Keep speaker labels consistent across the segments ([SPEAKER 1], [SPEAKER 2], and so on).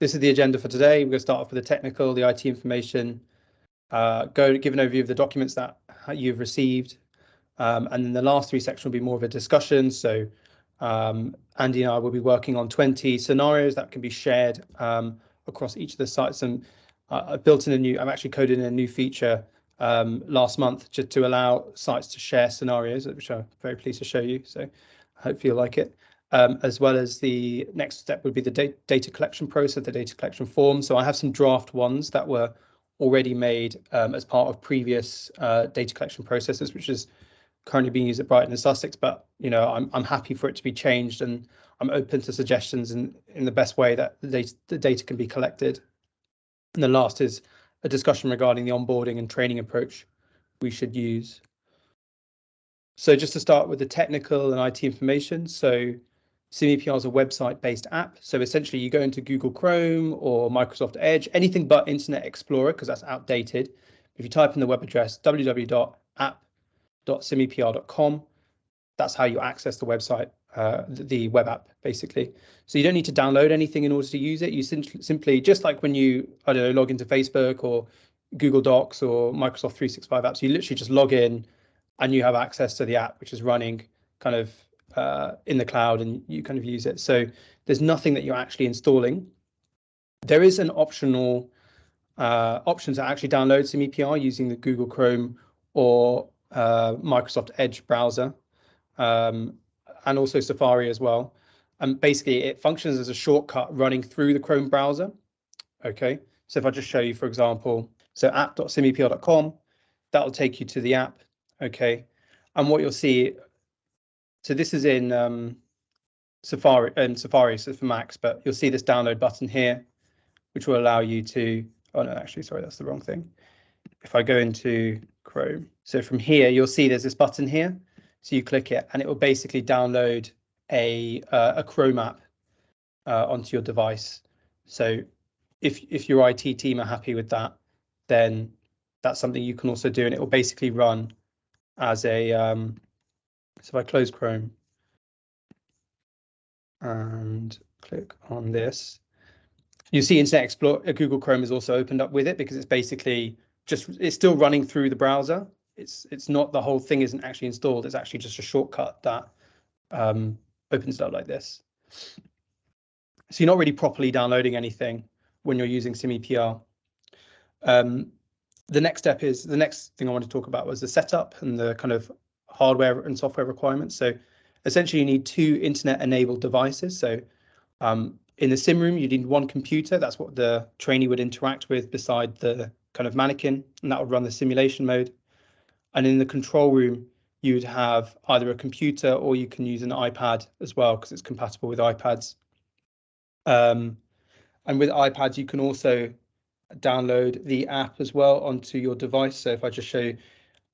[SPEAKER 1] this is the agenda for today. We're going to start off with the technical, the IT information, give an overview of the documents that you've received. And then the last three sections will be more of a discussion. So Andy and I will be working on 20 scenarios that can be shared across each of the sites. And I've actually coded in a new feature last month just to allow sites to share scenarios, which I'm very pleased to show you. So I hope you'll like it. As well as the next step would be the data collection process, the data collection form. So I have some draft ones that were already made as part of previous data collection processes, which is currently being used at Brighton and Sussex. But I'm happy for it to be changed, and I'm open to suggestions in the best way that the data can be collected. And the last is a discussion regarding the onboarding and training approach we should use. So just to start with the technical and IT information. So Simepr is a website-based app. So essentially you go into Google Chrome or Microsoft Edge, anything but Internet Explorer, because that's outdated. If you type in the web address www.app.simepr.com, that's how you access the website, the web app, basically. So you don't need to download anything in order to use it. You simply, just like when you, log into Facebook or Google Docs or Microsoft 365 apps, you literally just log in and you have access to the app, which is running kind of in the cloud, and you kind of use it. So there's nothing that you're actually installing. There is an option to actually download Simepr using the Google Chrome or Microsoft Edge browser, and also Safari as well. And basically it functions as a shortcut running through the Chrome browser. Okay, so if I just show you, for example, so app.simepr.com, that'll take you to the app. Okay, and what you'll see, so this is in Safari, so for Macs, but you'll see this download button here, which will allow you to, oh no, actually, sorry, that's the wrong thing. If I go into Chrome, so from here, you'll see there's this button here. So you click it and it will basically download a Chrome app onto your device. So if your IT team are happy with that, then that's something you can also do, and it will basically run as a, so if I close Chrome and click on this, you see Internet Explorer, Google Chrome is also opened up with it, because it's basically it's still running through the browser. It's not, the whole thing isn't actually installed. It's actually just a shortcut that opens it up like this. So you're not really properly downloading anything when you're using Simepr. The next thing I want to talk about was the setup and the kind of hardware and software requirements. So essentially you need 2 internet-enabled devices. So in the sim room, you need one computer. That's what the trainee would interact with beside the kind of mannequin, and that would run the simulation mode. And in the control room, you would have either a computer, or you can use an iPad as well, because it's compatible with iPads. And with iPads, you can also download the app as well onto your device. So if I just show you,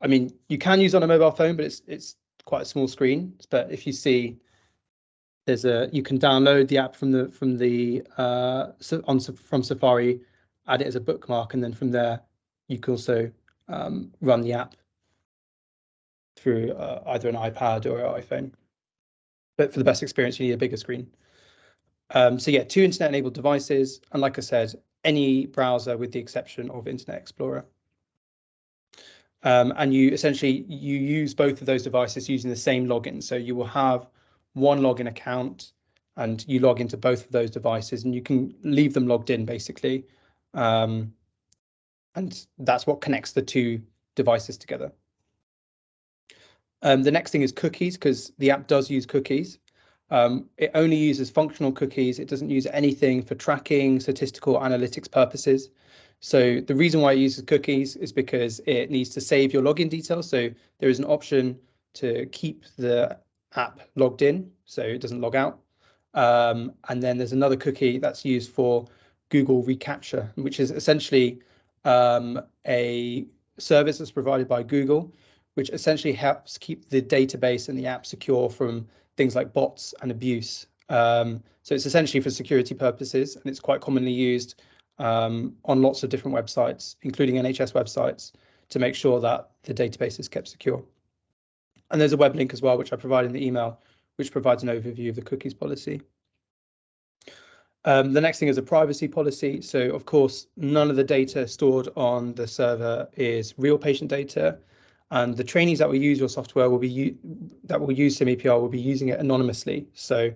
[SPEAKER 1] I mean, you can use on a mobile phone, but it's quite a small screen. But if you see, you can download the app from Safari, add it as a bookmark, and then from there you can also run the app through either an iPad or an iPhone. But for the best experience, you need a bigger screen. So yeah, 2 internet-enabled devices, and like I said, any browser with the exception of Internet Explorer. And you use both of those devices using the same login. So you will have one login account, and you log into both of those devices, and you can leave them logged in, basically. And that's what connects the 2 devices together. The next thing is cookies, because the app does use cookies. It only uses functional cookies. It doesn't use anything for tracking, statistical, analytics purposes. So the reason why it uses cookies is because it needs to save your login details. So there is an option to keep the app logged in, so it doesn't log out. And then there's another cookie that's used for Google reCAPTCHA, which is essentially a service that's provided by Google, which essentially helps keep the database and the app secure from things like bots and abuse. So it's essentially for security purposes, and it's quite commonly used on lots of different websites, including NHS websites, to make sure that the database is kept secure. And there's a web link as well, which I provide in the email, which provides an overview of the cookies policy. The next thing is a privacy policy. So of course, none of the data stored on the server is real patient data, and the trainees that will use your software will be that will use SimEPR will be using it anonymously. So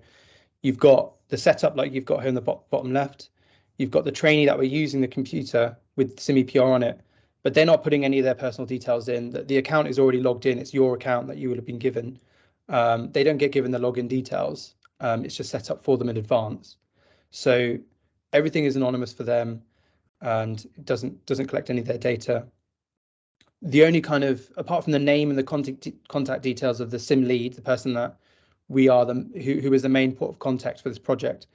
[SPEAKER 1] you've got the setup like you've got here in the bottom left. You've got the trainee that were using the computer with SimEPR on it, but they're not putting any of their personal details in. The account is already logged in. It's your account that you would have been given. They don't get given the login details. It's just set up for them in advance. So everything is anonymous for them, and it doesn't collect any of their data. The only kind of, apart from the name and the contact details of the sim lead, the person that we are who is the main port of contact for this project,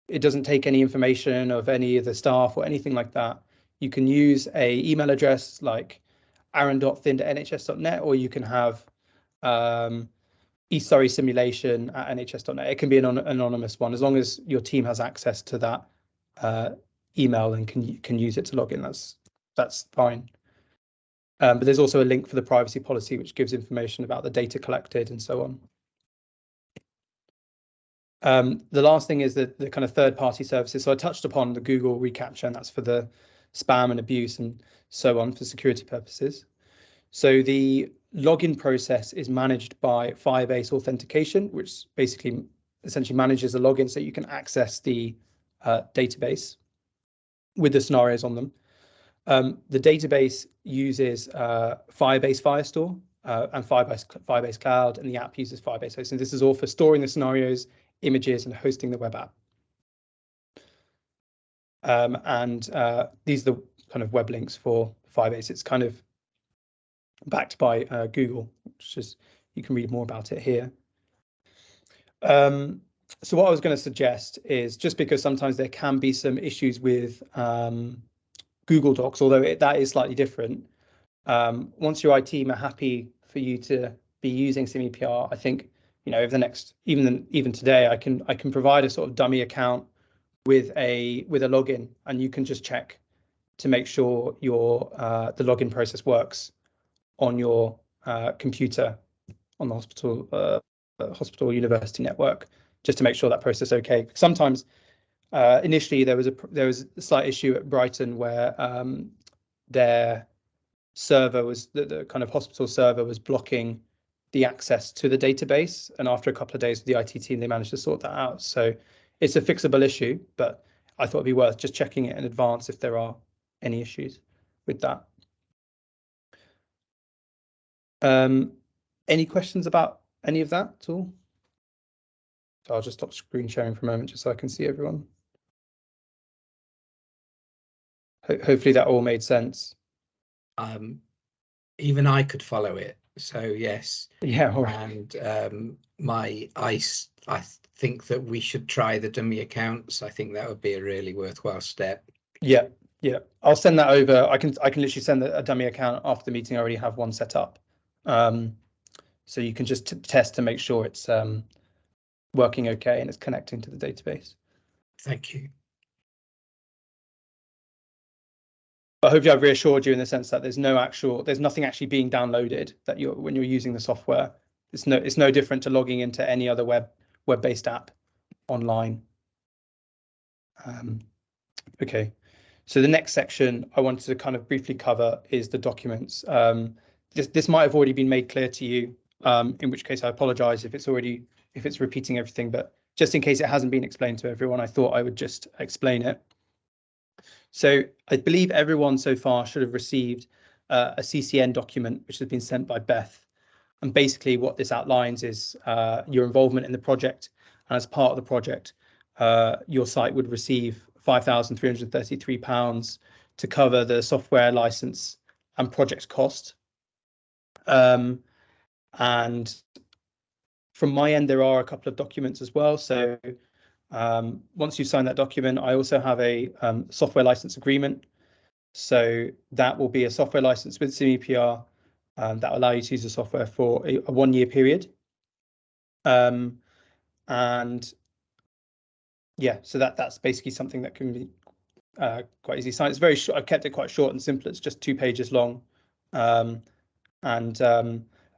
[SPEAKER 1] it doesn't take any information of any of the staff or anything like that. You can use a email address like aaron.thin@nhs.net, or you can have Surrey simulation at nhs.net. It can be an anonymous one, as long as your team has access to that email and can use it to log in. That's fine. But there's also a link for the privacy policy, which gives information about the data collected and so on. The last thing is the kind of third-party services. So I touched upon the Google reCAPTCHA, and that's for the spam and abuse and so on for security purposes. So the login process is managed by Firebase authentication, which basically essentially manages the login so you can access the database with the scenarios on them. The database uses Firebase Firestore and Firebase Cloud, and the app uses Firebase Hosting. This is all for storing the scenarios, images, and hosting the web app. These are the kind of web links for Firebase. It's kind of backed by Google, which is, you can read more about it here. So what I was going to suggest is, just because sometimes there can be some issues with Google Docs, although that is slightly different. Once your IT team are happy for you to be using SimEPR, I think, you know, over the next, even today, I can provide a sort of dummy account with a login, and you can just check to make sure your the login process works on your computer on the hospital university network, just to make sure that process is okay. Sometimes initially there was a slight issue at Brighton where their server was the kind of hospital server was blocking the access to the database, and after a couple of days with the IT team, they managed to sort that out. So it's a fixable issue, but I thought it'd be worth just checking it in advance if there are any issues with that. Any questions about any of that at all? So I'll just stop screen sharing for a moment just so I can see everyone. Hopefully that all made sense.
[SPEAKER 2] Even I could follow it. So yes.
[SPEAKER 1] Yeah. All right.
[SPEAKER 2] And I think that we should try the dummy accounts. I think that would be a really worthwhile step.
[SPEAKER 1] Yeah. Yeah. I'll send that over. I can literally send a dummy account after the meeting. I already have one set up. So you can just test to make sure it's working okay and it's connecting to the database.
[SPEAKER 2] Thank you.
[SPEAKER 1] But hopefully I've reassured you in the sense that there's nothing actually being downloaded when you're using the software. It's no different to logging into any other web-based app online. Okay, so the next section I wanted to kind of briefly cover is the documents. This might have already been made clear to you, in which case I apologize if it's repeating everything, but just in case it hasn't been explained to everyone, I thought I would just explain it. So I believe everyone so far should have received a CCN document, which has been sent by Beth. And basically what this outlines is your involvement in the project. And as part of the project, your site would receive £5,333 to cover the software license and project cost. And from my end, there are a couple of documents as well. So once you sign that document, I also have a software license agreement. So that will be a software license with SimEPR that will allow you to use the software for a 1-year period. And yeah, so that's basically something that can be quite easy signed. It's very short. I've kept it quite short and simple. It's just 2 pages long.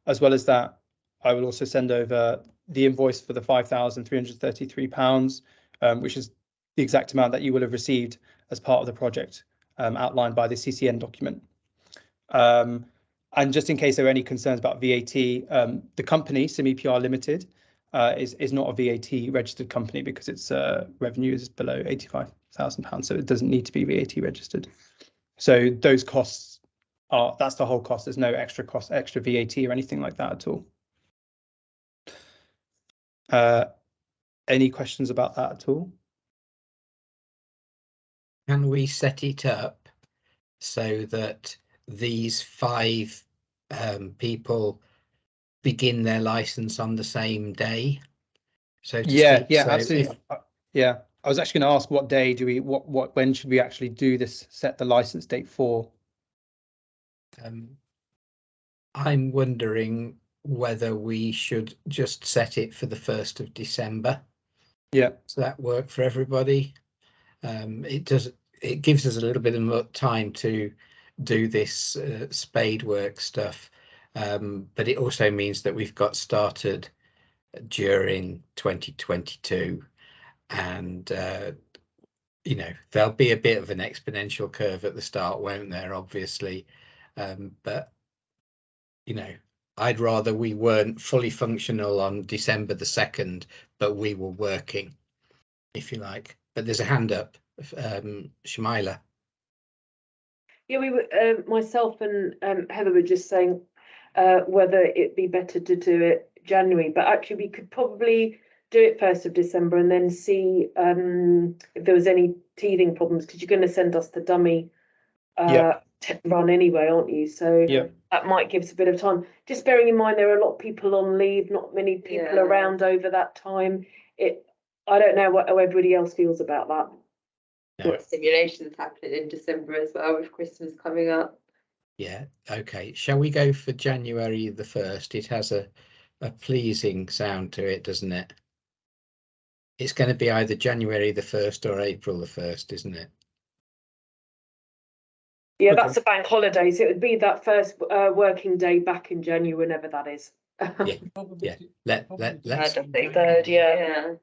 [SPEAKER 1] As well as that, I will also send over the invoice for the £5,333, which is the exact amount that you will have received as part of the project outlined by the CCN document. And just in case there are any concerns about VAT, the company, Simepr Limited, is not a VAT registered company because its revenue is below £85,000, so it doesn't need to be VAT registered. So those costs are, that's the whole cost. There's no extra cost, extra VAT or anything like that at all. Any questions about that at all?
[SPEAKER 2] Can we set it up so that these 5 people begin their license on the same day? So to speak?
[SPEAKER 1] Yeah,
[SPEAKER 2] so
[SPEAKER 1] absolutely. Yeah, I was actually going to ask, what day do we, when should we actually do this, set the license date for?
[SPEAKER 2] I'm wondering whether we should just set it for the 1st of December.
[SPEAKER 1] Yeah.
[SPEAKER 2] Does that work for everybody? It gives us a little bit of time to do this spade work stuff, but it also means that we've got started during 2022, and you know, there'll be a bit of an exponential curve at the start, won't there, obviously, but you know, I'd rather we weren't fully functional on December the 2nd, but we were working, if you like. But there's a hand up, Shamila.
[SPEAKER 3] Yeah, we were, myself and Heather were just saying whether it'd be better to do it January, but actually we could probably do it 1st of December and then see if there was any teething problems, because you're going to send us the dummy run anyway, aren't you? So that might give us a bit of time. Just bearing in mind there are a lot of people on leave, not many people around over that time. I don't know how everybody else feels about that.
[SPEAKER 4] No. Simulations happening in December as well, with Christmas coming up.
[SPEAKER 2] Yeah, okay. Shall we go for January the 1st? It has a pleasing sound to it, doesn't it? It's going to be either January the 1st or April the 1st, isn't it?
[SPEAKER 3] Yeah, that's a bank holiday, so it would be that first working day back in January, whenever that is.
[SPEAKER 2] Yeah. Let's.
[SPEAKER 3] Third, yeah.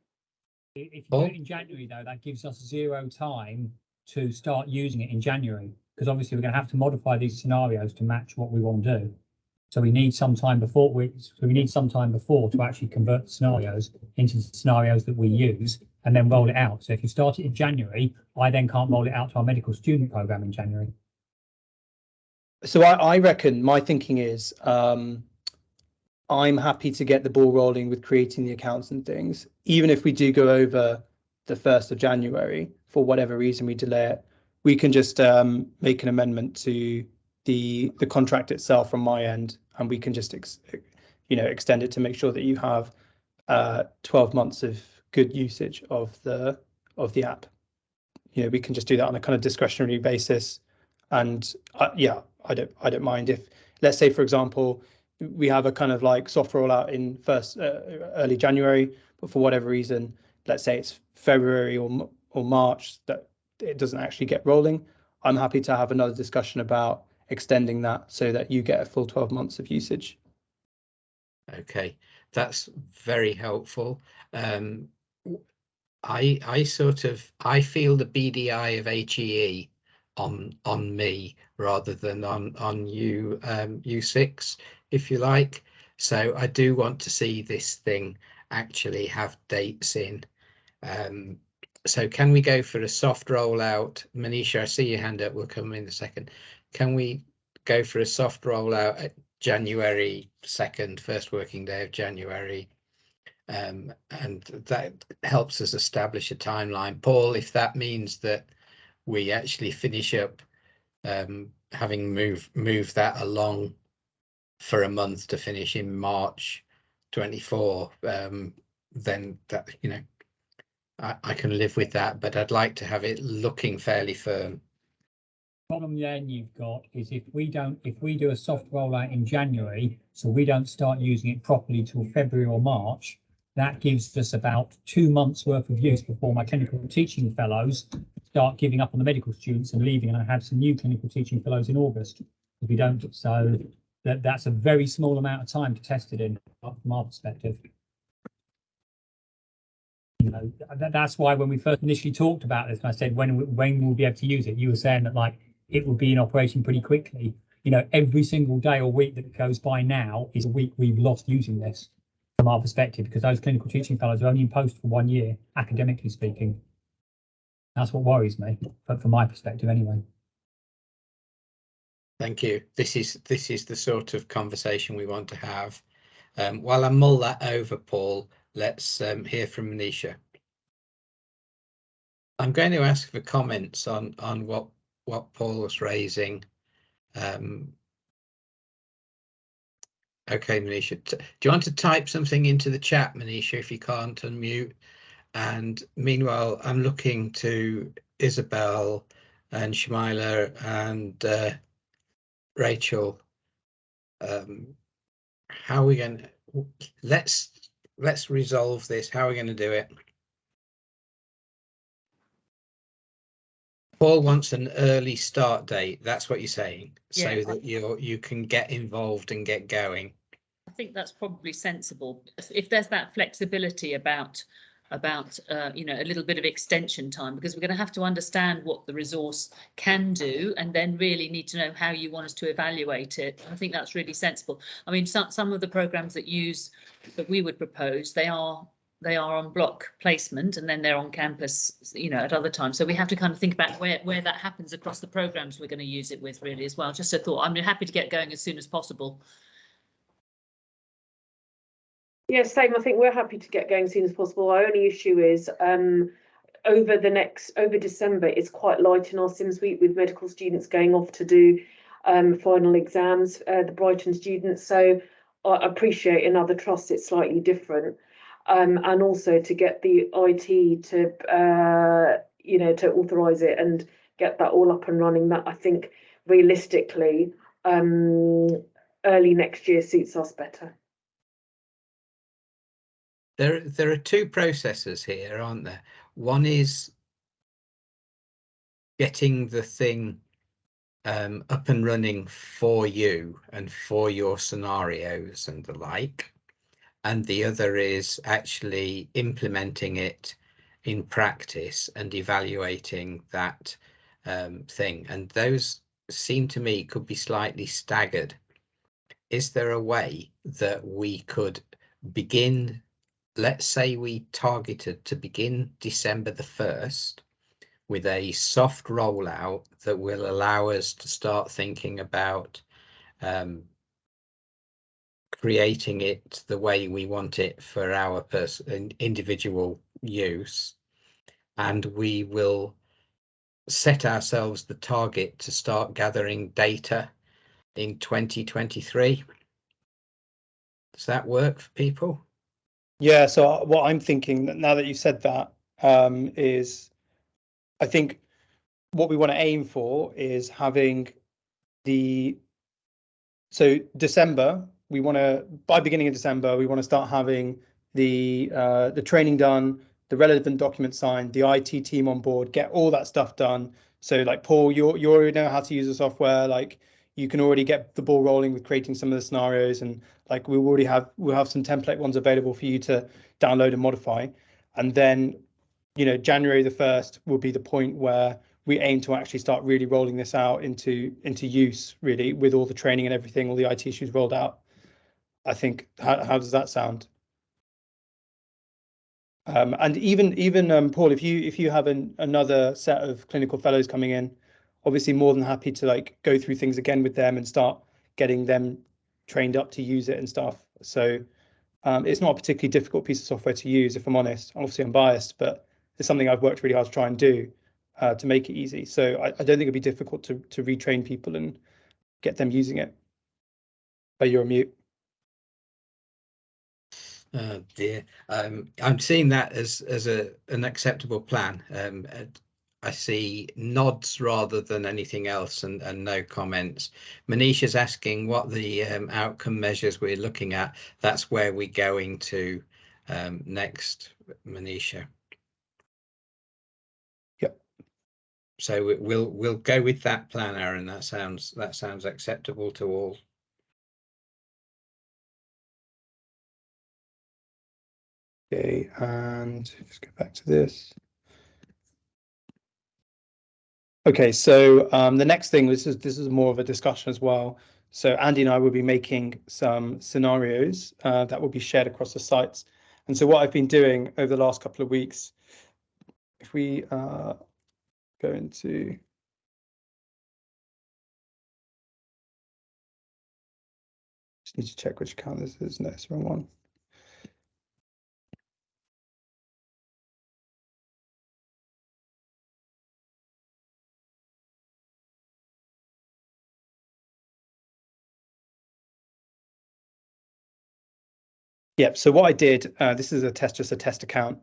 [SPEAKER 5] If you do it in January, though, that gives us 0 time to start using it in January, because obviously we're going to have to modify these scenarios to match what we want to do. So we need some time before to actually convert the scenarios into the scenarios that we use and then roll it out. So if you start it in January, I then can't roll it out to our medical student program in January.
[SPEAKER 1] So I reckon my thinking is I'm happy to get the ball rolling with creating the accounts and things, even if we do go over the 1st of January, for whatever reason we delay it, we can just make an amendment to the contract itself from my end, and we can just extend it to make sure that you have 12 months of good usage of the app. You know, we can just do that on a kind of discretionary basis, and I don't mind if, let's say, for example, we have a kind of like soft rollout in early January, but for whatever reason, let's say it's February or March, that it doesn't actually get rolling. I'm happy to have another discussion about extending that so that you get a full 12 months of usage.
[SPEAKER 2] Okay, that's very helpful. I feel the BDI of HEE on me rather than on you, U6, if you like. So I do want to see this thing actually have dates in. So can we go for a soft rollout? Manisha, I see your hand up, we'll come in a second. Can we go for a soft rollout at January 2nd, first working day of January? And that helps us establish a timeline. Paul, if that means that we actually finish up having moved that along for a month to finish in March 24, then that, you know, I can live with that, but I'd like to have it looking fairly firm.
[SPEAKER 5] Problem then you've got is if we do a soft rollout in January, so we don't start using it properly till February or March, that gives us about 2 months worth of use before my clinical teaching fellows start giving up on the medical students and leaving, and I have some new clinical teaching fellows in August. If we don't, so that's a very small amount of time to test it in from our perspective. You know, that's why when we first initially talked about this, and I said when we'll be able to use it, you were saying that like it would be in operation pretty quickly. You know, every single day or week that goes by now is a week we've lost using this from our perspective, because those clinical teaching fellows are only in post for 1 year, academically speaking. That's what worries me, but from my perspective anyway.
[SPEAKER 2] Thank you. This is the sort of conversation we want to have. While I mull that over, Paul, let's hear from Manisha. I'm going to ask for comments on what Paul was raising. Okay, Manisha, do you want to type something into the chat, Manisha, if you can't unmute? And meanwhile, I'm looking to Isabel and Shamila and Rachel. How are we going to, let's resolve this. How are we going to do it? Paul wants an early start date. That's what you're saying,
[SPEAKER 6] Yeah,
[SPEAKER 2] so that you can get involved and get going.
[SPEAKER 6] I think that's probably sensible. If there's that flexibility about you know, a little bit of extension time, because we're going to have to understand what the resource can do and then really need to know how you want us to evaluate it. I think that's really sensible. I mean, some of the programs that we would propose, they are on block placement and then they're on campus, you know, at other times. So we have to kind of think about where that happens across the programs we're going to use it with, really, as well. Just a thought. I'm happy to get going as soon as possible.
[SPEAKER 3] Yeah, same. I think we're happy to get going as soon as possible. Our only issue is over December, it's quite light in our sim suite with medical students going off to do final exams, the Brighton students. So I appreciate in other trusts it's slightly different. And also to get the IT to you know, to authorise it and get that all up and running, that I think realistically early next year suits us better.
[SPEAKER 2] There are two processes here, aren't there? One is getting the thing up and running for you and for your scenarios and the like, and the other is actually implementing it in practice and evaluating that thing. And those seem to me could be slightly staggered. Is there a way that we could begin? Let's say we targeted to begin December the 1st with a soft rollout that will allow us to start thinking about creating it the way we want it for our individual use. And we will set ourselves the target to start gathering data in 2023. Does that work for people?
[SPEAKER 1] Yeah, so what I'm thinking now that you said that is, I think what we want to aim for is having so December, we want to, by beginning of December, we want to start having the training done, the relevant documents signed, the IT team on board, get all that stuff done. So like Paul, you already know how to use the software, like you can already get the ball rolling with creating some of the scenarios, and like we'll have some template ones available for you to download and modify. And then, you know, January the 1st will be the point where we aim to actually start really rolling this out into use, really, with all the training and everything, all the IT issues rolled out. I think, how does that sound? And even Paul, if you have another set of clinical fellows coming in, obviously more than happy to like go through things again with them and start getting them trained up to use it and stuff. So it's not a particularly difficult piece of software to use, if I'm honest. Obviously I'm biased, but it's something I've worked really hard to try and do to make it easy. So I don't think it'd be difficult to retrain people and get them using it. But you're on mute.
[SPEAKER 2] Oh dear, I'm seeing that as an acceptable plan. I see nods rather than anything else, and no comments. Manisha's asking what the outcome measures we're looking at. That's where we're going to next, Manisha.
[SPEAKER 1] Yep.
[SPEAKER 2] So we'll go with that plan, Aaron. That sounds acceptable to all.
[SPEAKER 1] Okay, and let's go back to this. Okay, so the next thing, this is more of a discussion as well. So Andy and I will be making some scenarios that will be shared across the sites. And so what I've been doing over the last couple of weeks, if we go into, just need to check which account this is. No, it's the wrong one. Yep, so what I did, this is just a test account.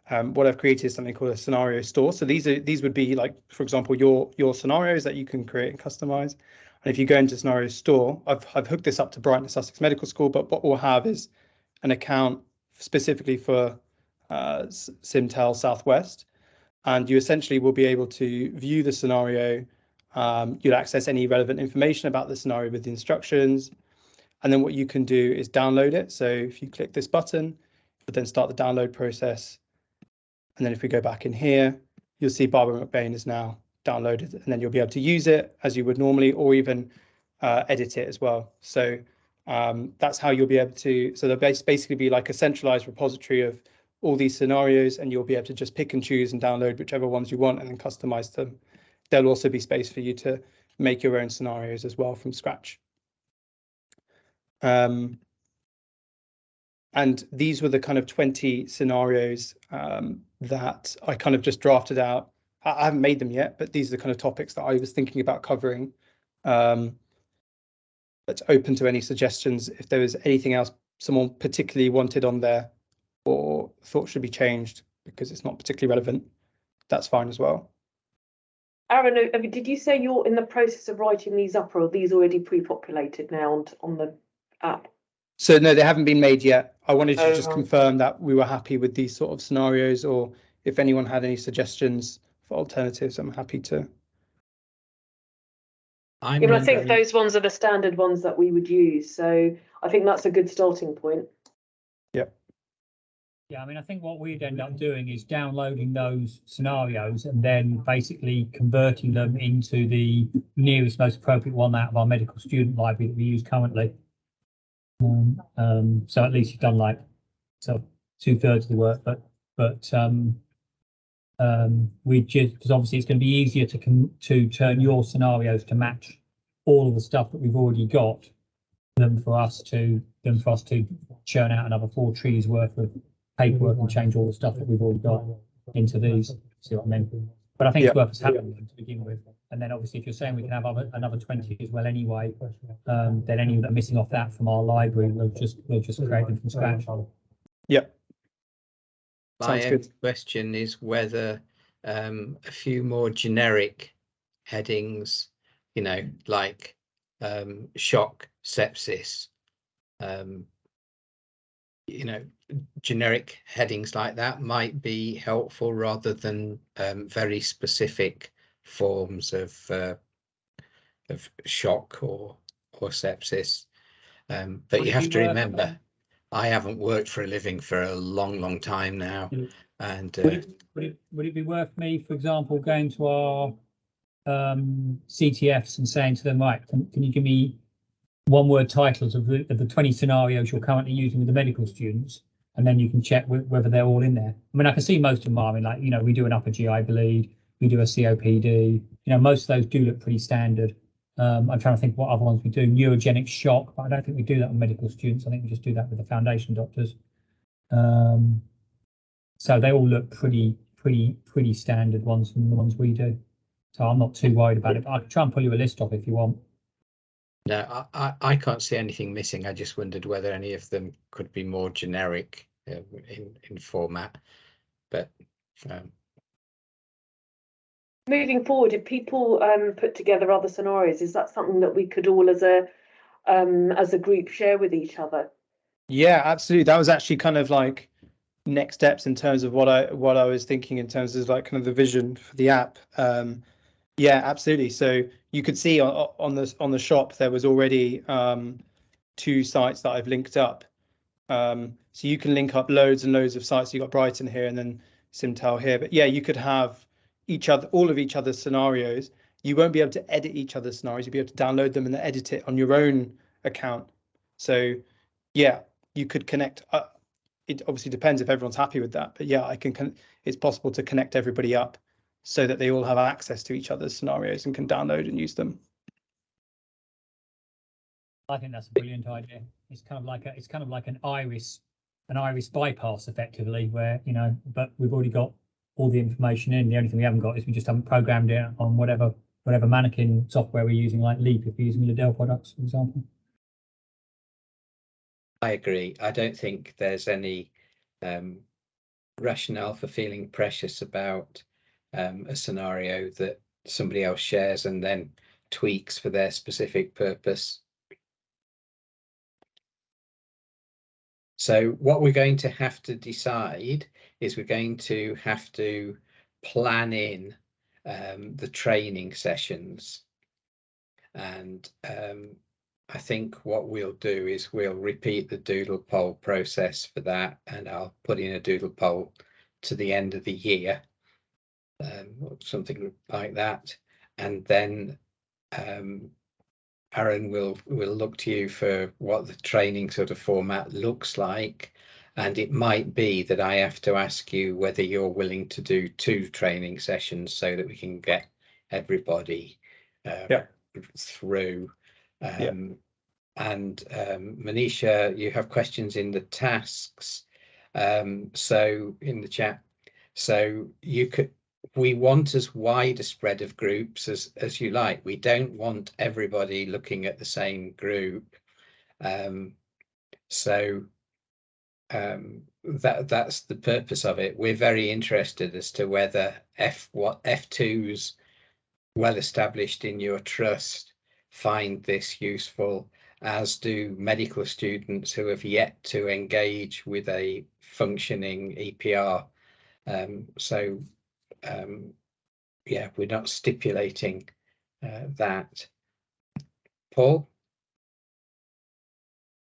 [SPEAKER 1] What I've created is something called a scenario store. So these would be like, for example, your scenarios that you can create and customize. And if you go into scenario store, I've hooked this up to Brighton and Sussex Medical School, but what we'll have is an account specifically for Simtel Southwest. And you essentially will be able to view the scenario. You'll access any relevant information about the scenario with the instructions. And then what you can do is download it. So if you click this button, you'll then start the download process. And then if we go back in here, you'll see Barbara McBain is now downloaded, and then you'll be able to use it as you would normally, or even edit it as well. So that's how you'll be able to, so there'll basically be like a centralized repository of all these scenarios, and you'll be able to just pick and choose and download whichever ones you want and then customize them. There'll also be space for you to make your own scenarios as well from scratch. And these were the kind of 20 scenarios that I kind of just drafted out. I haven't made them yet, but these are the kind of topics that I was thinking about covering. But open to any suggestions if there was anything else someone particularly wanted on there or thought should be changed because it's not particularly relevant, that's fine as well.
[SPEAKER 3] Aaron, did you say you're in the process of writing these up, or are these already pre-populated now on the app?
[SPEAKER 1] So no, they haven't been made yet. I wanted to just confirm that we were happy with these sort of scenarios, or if anyone had any suggestions for alternatives, I'm happy to.
[SPEAKER 3] I think those ones are the standard ones that we would use. So I think that's a good starting point.
[SPEAKER 1] Yep.
[SPEAKER 5] Yeah, I mean, I think what we'd end up doing is downloading those scenarios and then basically converting them into the nearest, most appropriate one out of our medical student library that we use currently. So at least you've done like 2/3 of the work, but we just, because obviously it's going to be easier to turn your scenarios to match all of the stuff that we've already got than for us to churn out another 4 trees worth of paperwork and change all the stuff that we've already got into these. See what I mean? But I think it's worth us having them to begin with. And then obviously, if you're saying we can have another 20 as well anyway, then any that are missing off that from our library, we'll just create them from scratch.
[SPEAKER 1] Yep.
[SPEAKER 2] My question is whether a few more generic headings, you know, like shock, sepsis, you know, generic headings like that might be helpful rather than very specific forms of shock or sepsis. But you have to remember, I haven't worked for a living for a long time now. And
[SPEAKER 5] would it be worth me, for example, going to our CTFs and saying to them, right, can you give me one-word titles of the 20 scenarios you're currently using with the medical students, and then you can check whether they're all in there. I mean, I can see most of them are. I mean, like, you know, we do an upper GI bleed, we do a COPD. You know, most of those do look pretty standard. I'm trying to think what other ones we do. Neurogenic shock, but I don't think we do that with medical students. I think we just do that with the foundation doctors. So they all look pretty standard ones from the ones we do. So I'm not too worried about it. But I can try and pull you a list off if you want.
[SPEAKER 2] No, I can't see anything missing. I just wondered whether any of them could be more generic in format. But
[SPEAKER 3] moving forward, if people put together other scenarios, is that something that we could all as a group share with each other?
[SPEAKER 1] Yeah, absolutely. That was actually kind of like next steps in terms of what I was thinking in terms of like kind of the vision for the app. Yeah, absolutely. So you could see on the shop there was already 2 sites that I've linked up. So you can link up loads and loads of sites. You've got Brighton here and then Simtel here. But yeah, you could have all of each other's scenarios. You won't be able to edit each other's scenarios. You'll be able to download them and then edit it on your own account. So yeah, you could connect. It obviously depends if everyone's happy with that. But yeah, it's possible to connect everybody up so that they all have access to each other's scenarios and can download and use them.
[SPEAKER 5] I think that's a brilliant idea. It's kind of like an iris bypass effectively, where, you know, but we've already got all the information in. The only thing we haven't got is we just haven't programmed it on whatever mannequin software we're using, like Leap, if we're using Liddell products, for example.
[SPEAKER 2] I agree. I don't think there's any rationale for feeling precious about a scenario that somebody else shares and then tweaks for their specific purpose. So what we're going to have to decide is we're going to have to plan in the training sessions. And I think what we'll do is we'll repeat the doodle poll process for that, and I'll put in a doodle poll to the end of the year, or something like that. And then Aaron will look to you for what the training sort of format looks like. And it might be that I have to ask you whether you're willing to do 2 training sessions so that we can get everybody through. And Manisha, you have questions in the tasks, so in the chat. So we want as wide a spread of groups as you like. We don't want everybody looking at the same group. That's the purpose of it. We're very interested as to whether F2s well established in your trust find this useful, as do medical students who have yet to engage with a functioning EPR. Yeah, we're not stipulating that. Paul?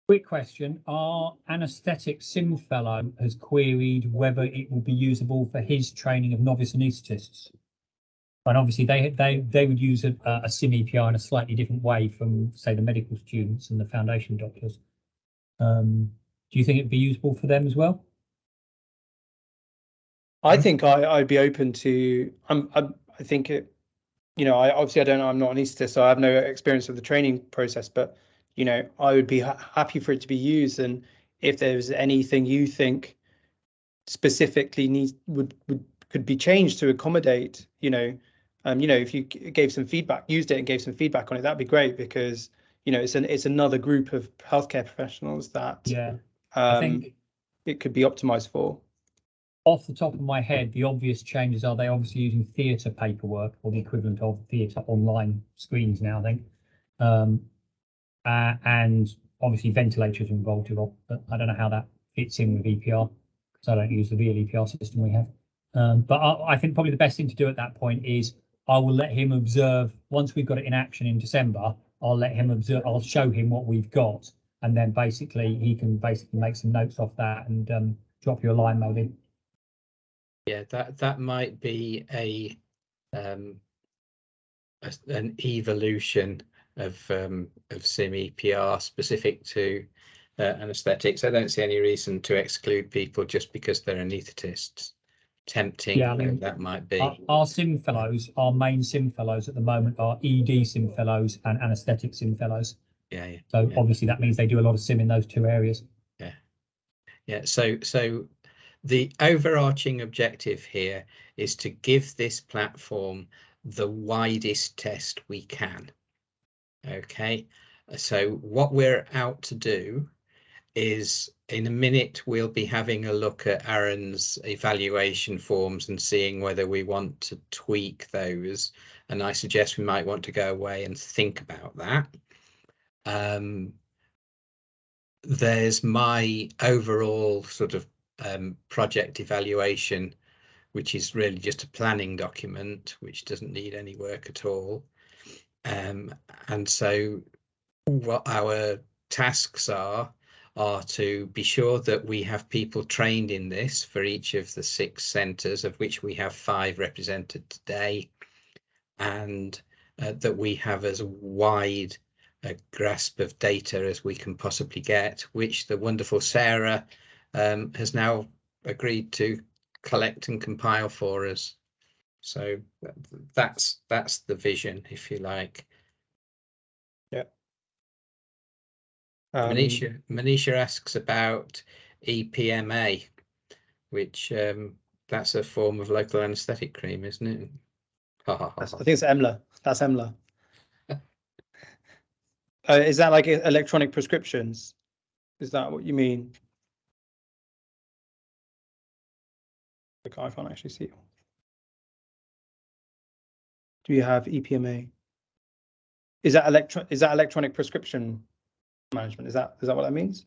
[SPEAKER 5] Quick question. Our anaesthetic sim fellow has queried whether it will be usable for his training of novice anaesthetists. And obviously they would use a sim EPR in a slightly different way from, say, the medical students and the foundation doctors. Do you think it'd be useful for them as well?
[SPEAKER 1] I think I'd be open to. I think it. You know, obviously I don't know. I'm not an anaesthetist, so I have no experience with the training process. But you know, I would be happy for it to be used. And if there's anything you think specifically could be changed to accommodate, if you gave some feedback, used it and gave some feedback on it, that'd be great, because it's another group of healthcare professionals that
[SPEAKER 5] I think
[SPEAKER 1] it could be optimized for.
[SPEAKER 5] Off the top of my head, the obvious changes are they're obviously using theatre paperwork, or the equivalent of theatre online screens now, I think. And obviously ventilators are involved a lot, but I don't know how that fits in with EPR, because I don't use the real EPR system we have. But I think probably the best thing to do at that point is I will let him observe. Once we've got it in action in December, I'll let him observe. I'll show him what we've got, and then basically he can make some notes off that and drop you a line maybe.
[SPEAKER 2] Yeah, that might be an evolution of sim EPR specific to anaesthetics. I don't see any reason to exclude people just because they're anaesthetists. Tempting,
[SPEAKER 5] yeah, I mean,
[SPEAKER 2] that might be.
[SPEAKER 5] Our sim fellows, our main sim fellows at the moment are ED sim fellows and anaesthetic sim fellows.
[SPEAKER 2] Yeah.
[SPEAKER 5] So obviously that means they do a lot of sim in those 2 areas.
[SPEAKER 2] Yeah. So the overarching objective here is to give this platform the widest test we can. Okay, so what we're out to do is, in a minute we'll be having a look at Aaron's evaluation forms and seeing whether we want to tweak those, and I suggest we might want to go away and think about that. There's my overall sort of project evaluation, which is really just a planning document which doesn't need any work at all. And so what our tasks are are to be sure that we have people trained in this for each of the 6 centres, of which we have 5 represented today, and that we have as wide a grasp of data as we can possibly get, which the wonderful Sarah has now agreed to collect and compile for us. So that's the vision, if you like.
[SPEAKER 1] Yeah.
[SPEAKER 2] Manisha asks about EPMA, which that's a form of local anaesthetic cream, isn't it?
[SPEAKER 1] I think it's EMLA. That's EMLA. Is that like electronic prescriptions? Is that what you mean? I can't actually see it. Do you have EPMA? Is that electronic prescription management? Is that what that means?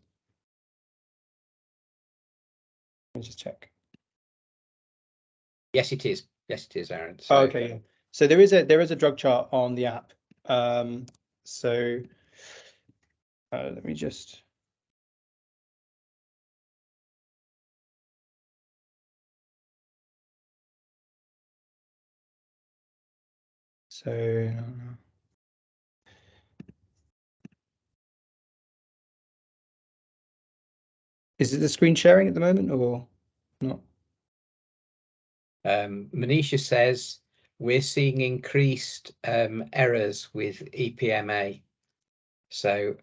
[SPEAKER 1] Let me just check.
[SPEAKER 2] Yes, it is. Yes, it is, Aaron.
[SPEAKER 1] So, okay. Yeah. So there is a drug chart on the app. So let me just. So is it the screen sharing at the moment or not?
[SPEAKER 2] Manisha says we're seeing increased errors with EPMA. So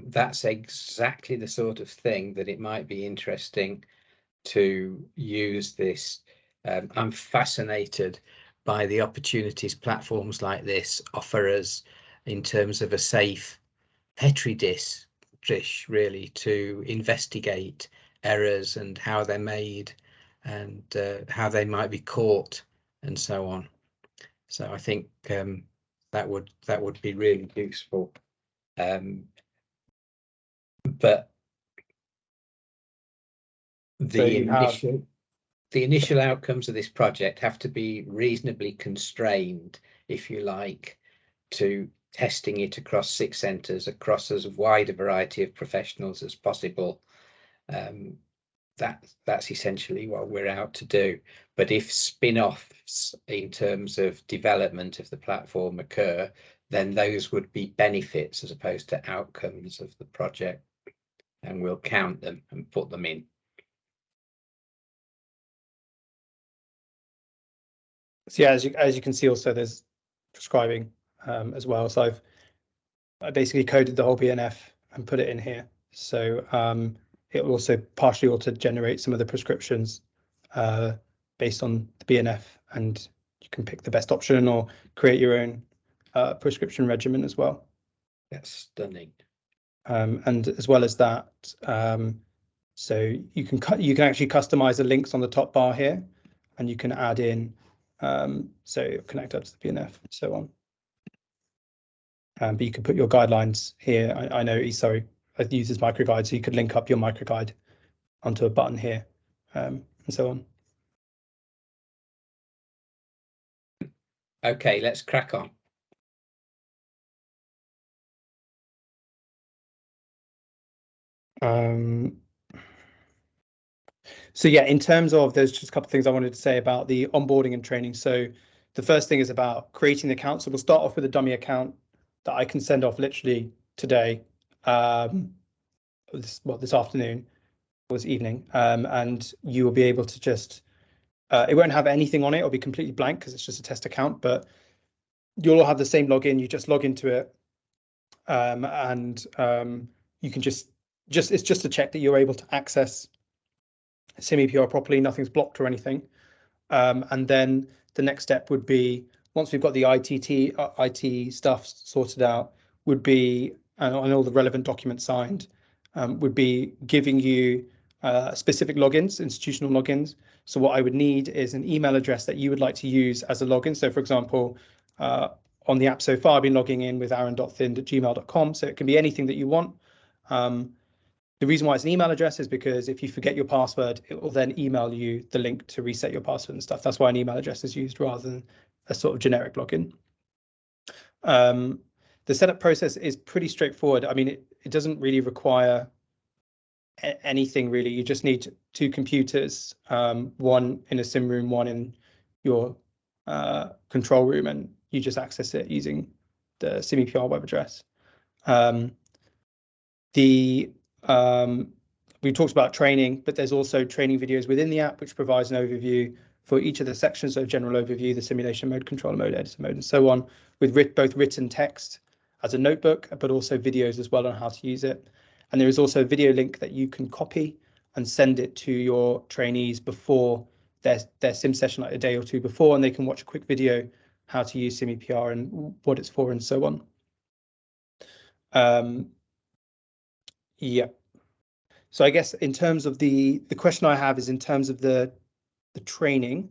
[SPEAKER 2] that's exactly the sort of thing that it might be interesting to use this. I'm fascinated by the opportunities platforms like this offer us in terms of a safe Petri dish, really, to investigate errors and how they're made and how they might be caught and so on. So I think that would be really useful. But the initial outcomes of this project have to be reasonably constrained, if you like, to testing it across 6 centres, across as wide a variety of professionals as possible. That's essentially what we're out to do. But if spin-offs in terms of development of the platform occur, then those would be benefits as opposed to outcomes of the project, and we'll count them and put them in.
[SPEAKER 1] So yeah, as you can see, also there's prescribing as well. So I basically coded the whole BNF and put it in here. So it will also partially auto-generate some of the prescriptions based on the BNF, and you can pick the best option or create your own prescription regimen as well.
[SPEAKER 2] That's stunning.
[SPEAKER 1] And as well as that, so you can actually customize the links on the top bar here, and you can add in so connect up to the BNF and so on. But you can put your guidelines here. I know I use this microguide, so you could link up your microguide onto a button here and so on.
[SPEAKER 2] Okay, let's crack on.
[SPEAKER 1] So yeah, in terms of, there's just a couple of things I wanted to say about the onboarding and training. So the first thing is about creating the account. So we'll start off with a dummy account that I can send off literally today, this afternoon or this evening, and you will be able to just, it won't have anything on it. It'll be completely blank because it's just a test account, but you'll all have the same login. You just log into it, and you can just it's just to check that you're able to access Simepr properly, nothing's blocked or anything. And then the next step would be, once we've got the IT stuff sorted out, would be, and all the relevant documents signed, would be giving you specific logins, institutional logins. So what I would need is an email address that you would like to use as a login. So for example, on the app so far, I've been logging in with aaron.thind@gmail.com. So it can be anything that you want. The reason why it's an email address is because if you forget your password, it will then email you the link to reset your password and stuff. That's why an email address is used rather than a sort of generic login. The setup process is pretty straightforward. I mean, it doesn't really require anything really. You just need two computers, one in a sim room, one in your control room, and you just access it using the SimEPR web address. We talked about training, but there's also training videos within the app which provides an overview for each of the sections, so general overview, the simulation mode, controller mode, editor mode, and so on, with both written text as a notebook, but also videos as well on how to use it. And there is also a video link that you can copy and send it to your trainees before their sim session, like a day or two before, and they can watch a quick video how to use SimEPR and what it's for and so on. Yeah. So I guess in terms of the question I have is in terms of the training.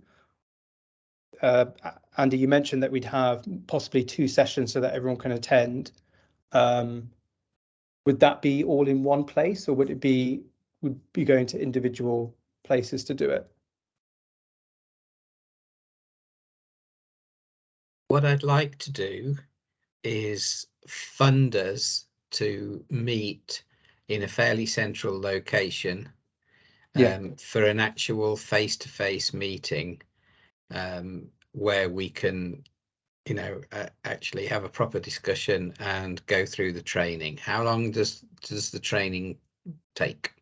[SPEAKER 1] Andy, you mentioned that we'd have possibly 2 sessions so that everyone can attend. Would that be all in one place, or would it be going to individual places to do it?
[SPEAKER 2] What I'd like to do is fund us to meet in a fairly central location, for an actual face-to-face meeting, where we can, you know, actually have a proper discussion and go through the training. How long does the training take?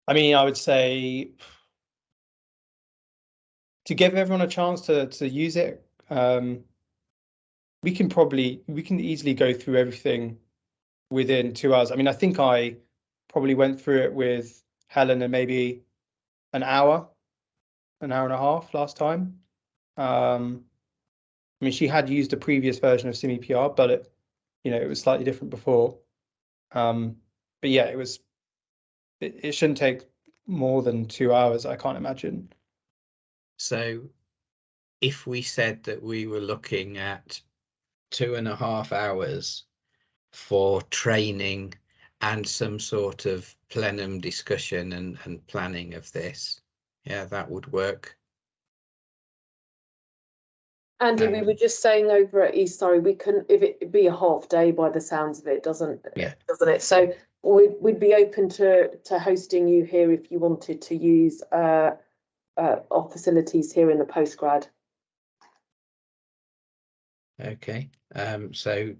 [SPEAKER 1] I mean, I would say to give everyone a chance to use it, we can easily go through everything within 2 hours. I mean, I think I probably went through it with Helen in maybe an hour and a half last time. I mean, she had used a previous version of SimEPR, but it was slightly different before. But yeah, it shouldn't take more than 2 hours, I can't imagine.
[SPEAKER 2] So if we said that we were looking at 2.5 hours for training and some sort of plenum discussion and planning of this, yeah, that would work.
[SPEAKER 3] Andy, we were just saying over at East Surrey, we couldn't, if it be a half day by the sounds of it, doesn't it? So we'd be open to hosting you here if you wanted to use our facilities here in the postgrad.
[SPEAKER 2] Okay, so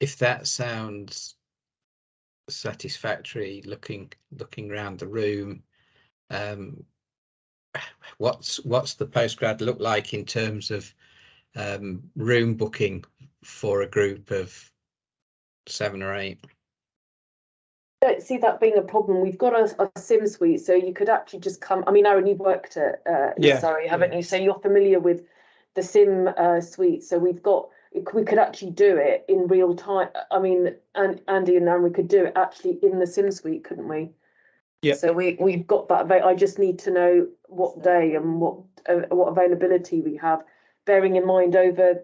[SPEAKER 2] if that sounds satisfactory, looking around the room, what's the postgrad look like in terms of room booking for a group of 7 or 8?
[SPEAKER 3] I don't see that being a problem. We've got a sim suite, so you could actually just come. I mean, Aaron, you've worked at Surrey, haven't you? So you're familiar with the sim suite. So we could actually do it in real time. I mean, and Andy and Aaron, we could do it actually in the sim suite, couldn't we?
[SPEAKER 1] Yeah.
[SPEAKER 3] So we've got that. I just need to know what day and what availability we have. Bearing in mind over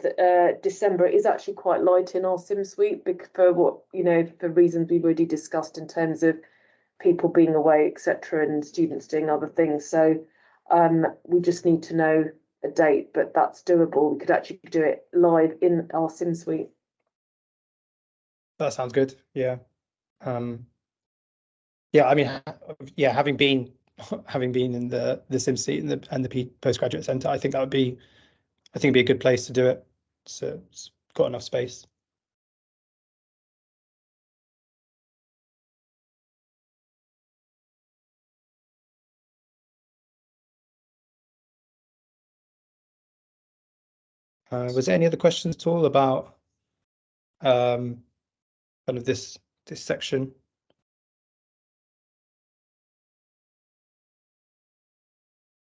[SPEAKER 3] December, it is actually quite light in our sim suite for reasons we've already discussed in terms of people being away, etc., and students doing other things. So we just need to know a date, but that's doable. We could actually do it live in our sim suite.
[SPEAKER 1] That sounds good. Yeah. Yeah, I mean, yeah, having been in the sim seat and the postgraduate centre, I think it'd be a good place to do it. So it's got enough space. Was there any other questions at all about kind of this section?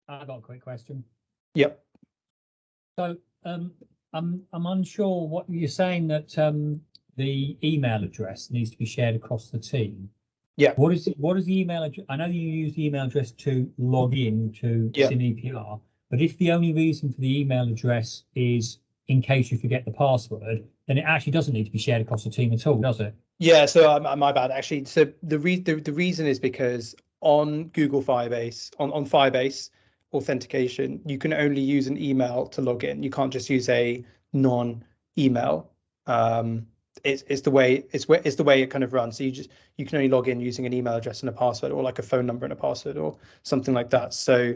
[SPEAKER 5] I got a quick question.
[SPEAKER 1] Yep.
[SPEAKER 5] So I'm unsure what you're saying, that the email address needs to be shared across the team.
[SPEAKER 1] Yeah.
[SPEAKER 5] What is the email address? I know you use the email address to log in to SimEPR, but if the only reason for the email address is in case you forget the password, then it actually doesn't need to be shared across the team at all, does it?
[SPEAKER 1] Yeah. So my bad, actually. So the reason is because on Google Firebase, on Firebase authentication, you can only use an email to log in. You can't just use a non-email it's the way it kind of runs. So you can only log in using an email address and a password, or like a phone number and a password, or something like that. So,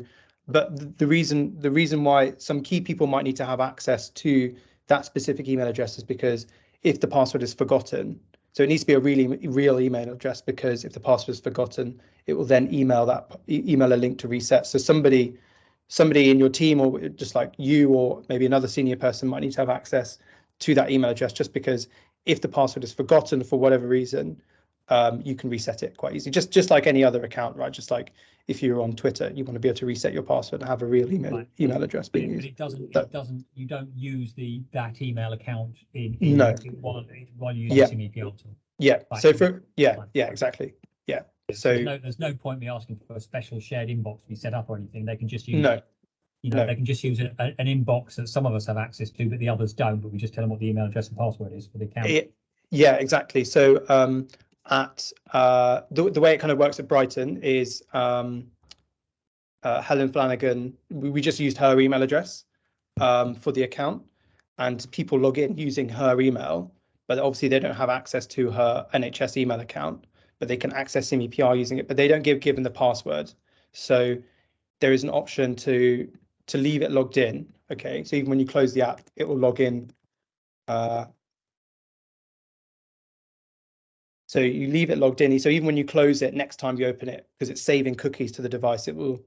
[SPEAKER 1] but the reason why some key people might need to have access to that specific email address is because if the password is forgotten, so it needs to be a real email address, because if the password is forgotten, it will then email a link to reset. So somebody in your team, or just like you, or maybe another senior person, might need to have access to that email address, just because if the password is forgotten for whatever reason, you can reset it quite easily, just like any other account, right? Just like if you're on Twitter, you want to be able to reset your password and have a real email address being used.
[SPEAKER 5] You don't use that email account while you're using Simepr tool.
[SPEAKER 1] Yeah.
[SPEAKER 5] Right.
[SPEAKER 1] So exactly. Yeah. So
[SPEAKER 5] there's no point me asking for a special shared inbox to be set up or anything. They can just use they can just use an inbox that some of us have access to, but the others don't. But we just tell them what the email address and password is for the account.
[SPEAKER 1] Yeah, exactly. So at the way it kind of works at Brighton is Helen Flanagan, we just used her email address for the account, and people log in using her email, but obviously they don't have access to her NHS email account, but they can access SIMEPR using it, but they don't given the password. So there is an option to leave it logged in. Okay, so even when you close the app, it will log in. So you leave it logged in. So even when you close it, next time you open it, because it's saving cookies to the device, it will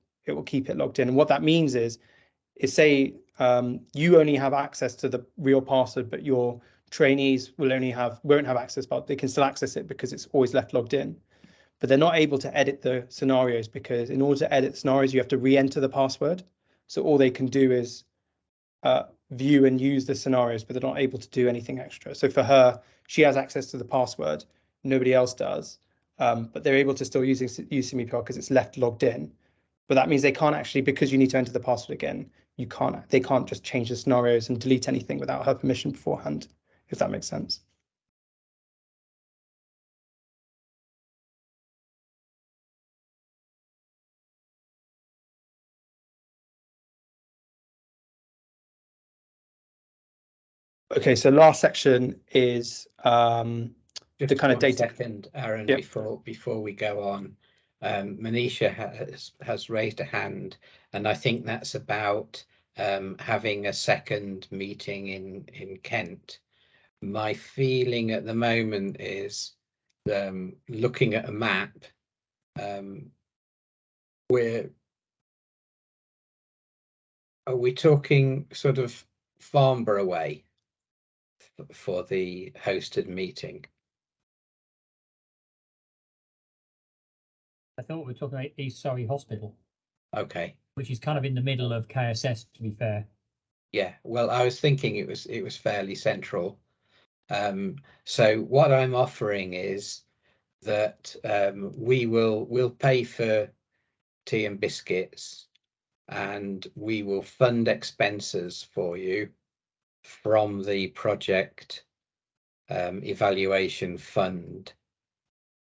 [SPEAKER 1] keep it logged in. And what that means is say you only have access to the real password, but your trainees won't have access, but they can still access it because it's always left logged in. But they're not able to edit the scenarios, because in order to edit scenarios, you have to re-enter the password. So all they can do is view and use the scenarios, but they're not able to do anything extra. So for her, she has access to the password. Nobody else does, but they're able to still use SIMEPR because it's left logged in. But that means they can't actually, because you need to enter the password again, they can't just change the scenarios and delete anything without her permission beforehand, if that makes sense. Okay, so last section is
[SPEAKER 2] just
[SPEAKER 1] the kind of data.
[SPEAKER 2] Second, Aaron, yep. Before we go on, Manisha has raised a hand, and I think that's about having a second meeting in Kent. My feeling at the moment is looking at a map. Are we talking sort of Farnborough way for the hosted meeting?
[SPEAKER 5] I thought we were talking about East Surrey Hospital.
[SPEAKER 2] Okay.
[SPEAKER 5] Which is kind of in the middle of KSS, to be fair.
[SPEAKER 2] Yeah, well, I was thinking it was fairly central. So what I'm offering is that we'll pay for tea and biscuits, and we will fund expenses for you from the project evaluation fund.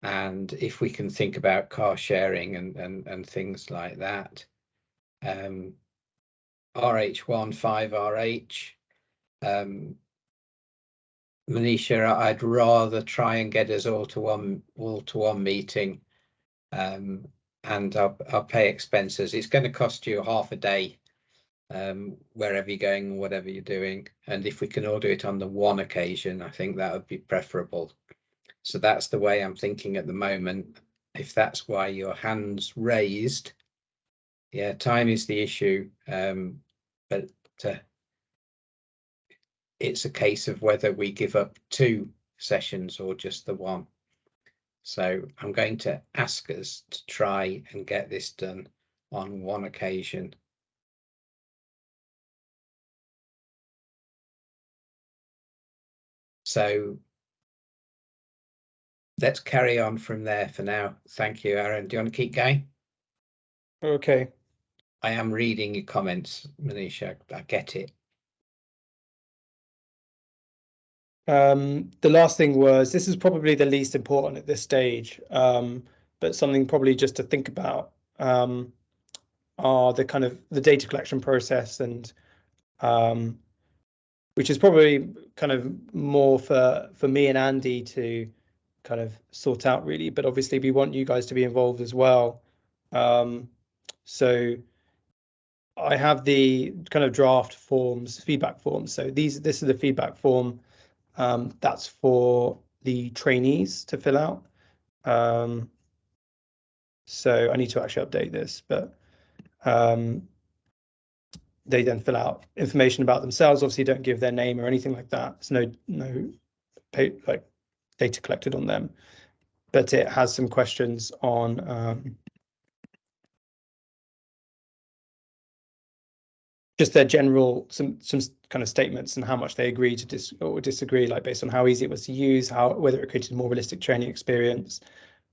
[SPEAKER 2] And if we can think about car sharing and things like that, RH1 5RH, Manisha, I'd rather try and get us all to one meeting, and I'll pay expenses. It's going to cost you half a day, wherever you're going, whatever you're doing, and if we can all do it on the one occasion, I think that would be preferable. So that's the way I'm thinking at the moment. If that's why your hand's raised, yeah, time is the issue, but it's a case of whether we give up 2 sessions or just the one. So I'm going to ask us to try and get this done on one occasion. So let's carry on from there for now. Thank you, Aaron. Do you want to keep going?
[SPEAKER 1] Okay.
[SPEAKER 2] I am reading your comments, Manisha. I get it.
[SPEAKER 1] The last thing was, this is probably the least important at this stage, but something probably just to think about are the kind of the data collection process and which is probably kind of more for me and Andy to kind of sort out really, but obviously we want you guys to be involved as well. So I have the kind of draft forms, feedback forms. So this is the feedback form that's for the trainees to fill out. So I need to actually update this, but they then fill out information about themselves. Obviously, don't give their name or anything like that. There's no data collected on them, but it has some questions on just their general some kind of statements and how much they agree to disagree, like based on how easy it was to use, whether it created a more realistic training experience,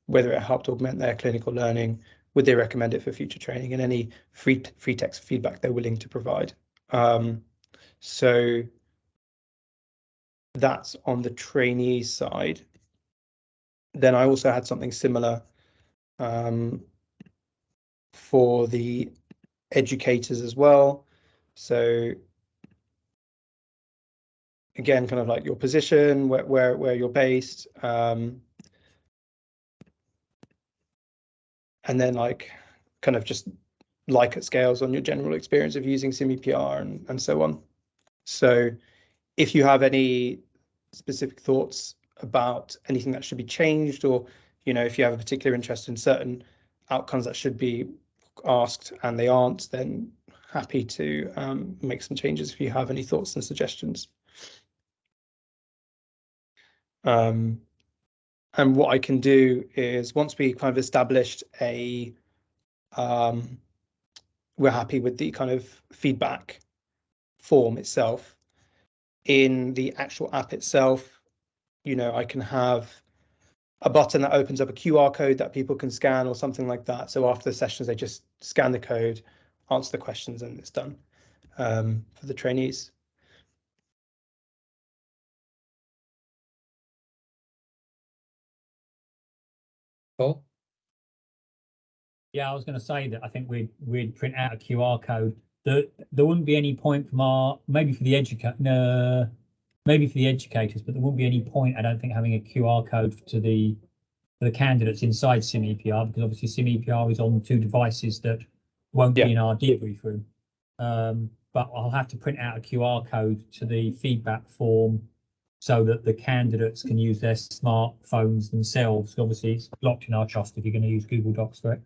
[SPEAKER 1] whether it helped augment their clinical learning, would they recommend it for future training, and any free text feedback they're willing to provide. So that's on the trainee side. Then I also had something similar for the educators as well. So again, kind of like your position, where you're based, and then like kind of just Likert scales on your general experience of using SimEPR and so on. So if you have any specific thoughts about anything that should be changed, or if you have a particular interest in certain outcomes that should be asked and they aren't, then happy to make some changes if you have any thoughts and suggestions. And what I can do is, once we kind of established we're happy with the kind of feedback form itself, in the actual app itself, I can have a button that opens up a QR code that people can scan or something like that. So after the sessions, they just scan the code, answer the questions, and it's done for the trainees.
[SPEAKER 2] Paul?
[SPEAKER 5] Yeah, I was going to say that I think we'd print out a QR code. There wouldn't be any point from maybe for the educators, but there wouldn't be any point, I don't think, having a QR code for the candidates inside SimEPR, because obviously SimEPR is on 2 devices that won't be in our debrief room. But I'll have to print out a QR code to the feedback form so that the candidates can use their smartphones themselves.Sim it's blocked in our trust if you're going to use Google Docs for it.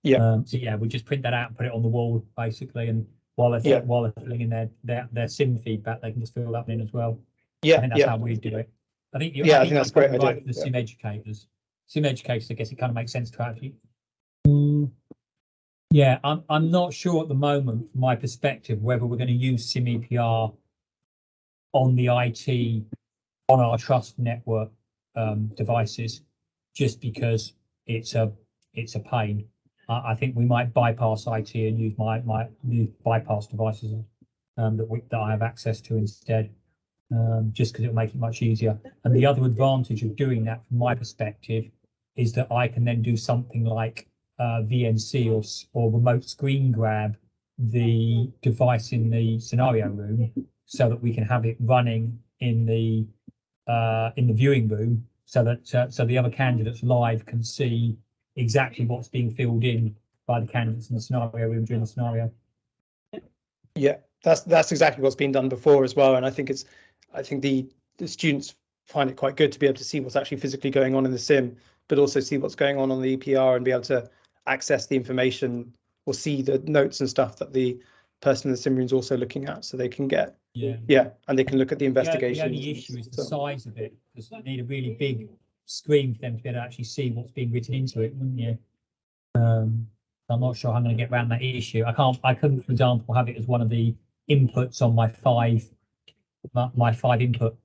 [SPEAKER 5] So yeah, we just print that out and put it on the wall basically, and while they're filling in their sim feedback, they can just fill that in as well. I think that's how we do it. I think I think that's great idea. Right for the sim educators. Sim educators, I guess it kind of makes sense to actually. Yeah, I'm not sure at the moment, from my perspective, whether we're going to use SimEPR on the IT on our trust network devices, just because it's a pain. I think we might bypass IT and use my bypass devices that I have access to instead, just because it'll make it much easier. And the other advantage of doing that, from my perspective, is that I can then do something like VNC or remote screen grab the device in the scenario room, so that we can have it running in the viewing room, so that so the other candidates live can see exactly what's being filled in by the candidates in the scenario room during the scenario.
[SPEAKER 1] Yeah, that's exactly what's been done before as well, and I think the students find it quite good to be able to see what's actually physically going on in the sim, but also see what's going on the EPR and be able to access the information or see the notes and stuff that the person in the sim room is also looking at, so they can get and they can look at the investigation.
[SPEAKER 5] The only issue is the size of it, because you need a really big screen for them to be able to actually see what's being written into it, wouldn't you? I'm not sure how I'm going to get around that issue. I couldn't, for example, have it as one of the inputs on my five input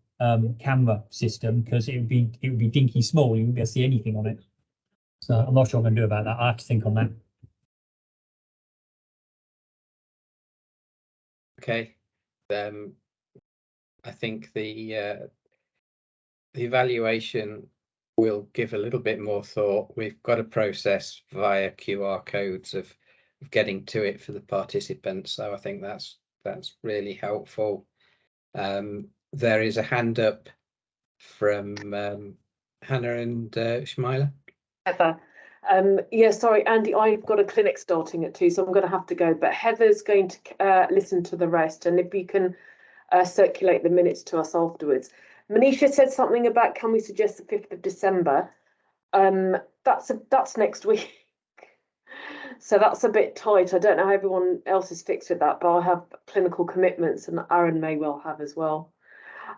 [SPEAKER 5] camera system, because it would be dinky small. You wouldn't be able to see anything on it. So I'm not sure what I'm going to do about that. I have to think on that.
[SPEAKER 2] Okay. I think the evaluation will give a little bit more thought. We've got a process via QR codes of getting to it for the participants, so I think that's really helpful. There is a hand up from Hannah and Shmila.
[SPEAKER 3] Heather. Yeah, sorry, Andy, I've got a clinic starting at 2, so I'm going to have to go. But Heather's going to listen to the rest, and if you can circulate the minutes to us afterwards. Manisha said something about, can we suggest the 5th of December? That's next week. So that's a bit tight. I don't know how everyone else is fixed with that, but I have clinical commitments, and Aaron may well have as well.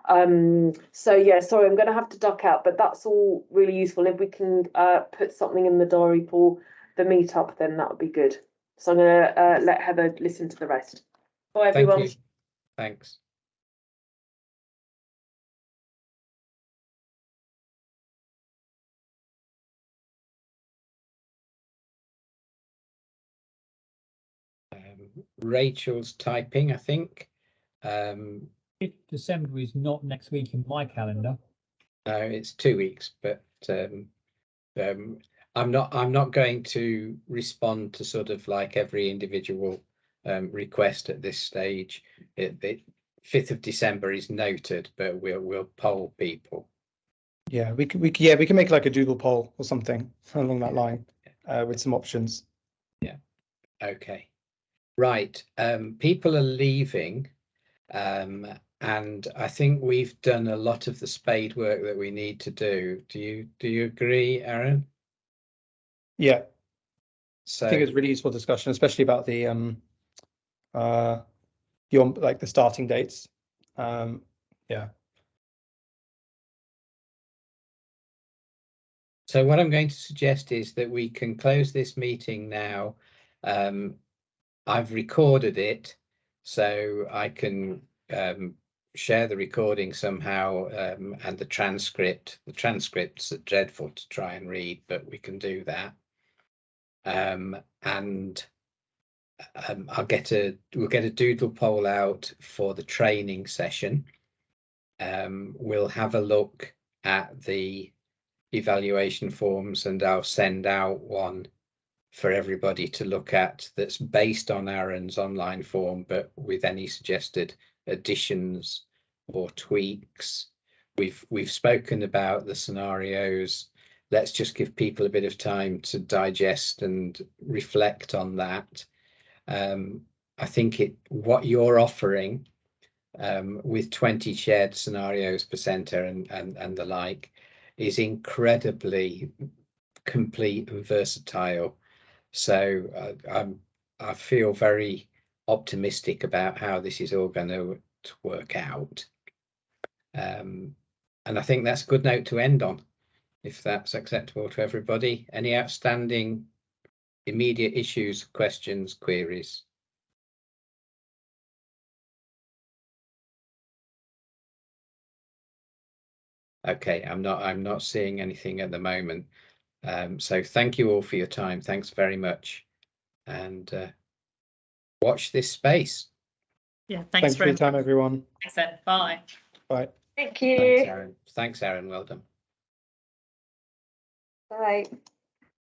[SPEAKER 3] So yeah, sorry, I'm going to have to duck out, but that's all really useful. If we can put something in the diary for the meetup, then that would be good. So I'm going to let Heather listen to the rest. Bye, everyone.
[SPEAKER 2] Thank you. Thanks. Rachel's typing, I think.
[SPEAKER 5] 5th December is not next week in my calendar.
[SPEAKER 2] No, it's 2 weeks, but I'm not going to respond to sort of like every individual request at this stage. The 5th of December is noted, but we'll poll people.
[SPEAKER 1] Yeah, we can make like a doodle poll or something along that line with some options.
[SPEAKER 2] Yeah. Okay. Right. People are leaving. And I think we've done a lot of the spade work that we need to do. Do you agree, Aaron?
[SPEAKER 1] Yeah.
[SPEAKER 2] So
[SPEAKER 1] I think it's really useful discussion, especially about the like the starting dates. Yeah.
[SPEAKER 2] So what I'm going to suggest is that we can close this meeting now. I've recorded it, so I can share the recording somehow, and the transcript. The transcripts are dreadful to try and read, but we can do that. And we'll get a doodle poll out for the training session. We'll have a look at the evaluation forms, and I'll send out one for everybody to look at that's based on Aaron's online form, but with any suggested additions or tweaks. We've spoken about the scenarios. Let's just give people a bit of time to digest and reflect on that. I think what you're offering with 20 shared scenarios per centre and the like is incredibly complete and versatile. So I feel very optimistic about how this is all going to work out. And I think that's a good note to end on, if that's acceptable to everybody. Any outstanding immediate issues, questions, queries? Okay, I'm not seeing anything at the moment. So thank you all for your time. Thanks very much. And watch this space.
[SPEAKER 6] Yeah,
[SPEAKER 1] Thanks for your time, everyone.
[SPEAKER 6] Thanks then. Bye.
[SPEAKER 1] Bye.
[SPEAKER 4] Thank you.
[SPEAKER 2] Thanks, Aaron. Thanks, Aaron. Well done.
[SPEAKER 4] Bye.